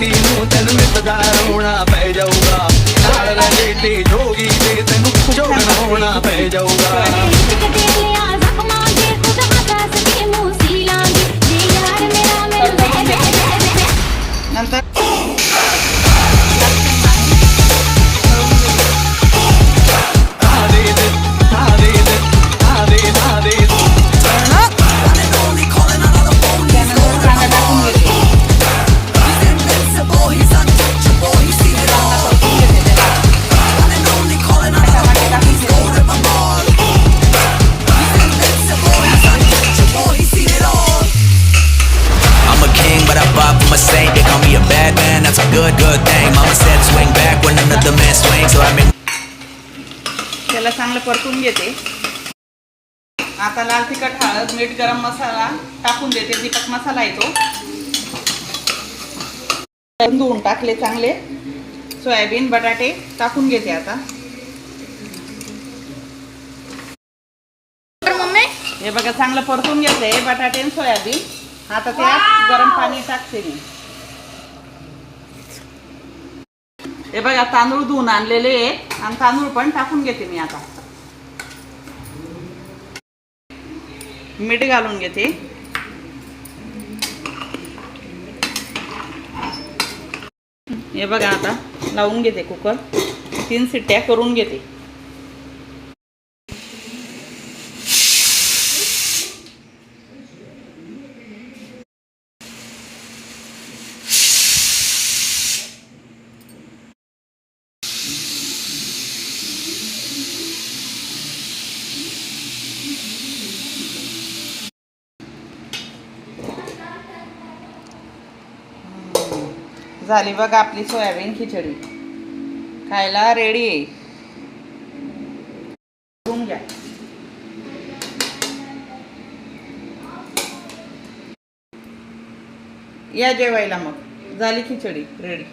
ਨੂੰ ਤੈਨੂੰ ਇੰਤਜ਼ਾਰ ਹੋਣਾ ਪੈ ਜਾਊਗਾ ਨਾਲ ਰਹਿ ਤੇ ਜੋਗੀ ਤੇ ਤੈਨੂੰ ਜੋਗਣ ਹੋਣਾ ਪੈ ਜਾਊਗਾ नंतर त्याला चांगलं परतून घेते. आता लाल तिखट हळद मीठ गरम मसाला टाकून देते. तिखट मसाला येतो धुवून टाकले चांगले. सोयाबीन बटाटे टाकून घेते. आता हे बघा चांगलं परतून घेतले बटाटे आणि सोयाबीन. आता त्यात गरम पाणी टाकते मी. हे बघा तांदूळ धुवून आणलेले आणि तांदूळ पण टाकून घेते मी. आता मीठ घालून घेते. हे बघा आता लावून घेते कुकर. 3 शिट्ट्या करून घेते. झाली बघा आपली सोयाबीन खिचडी खायला रेडी आहे. घेऊन घ्या. या जेवायला. मग झाली खिचडी रेडी.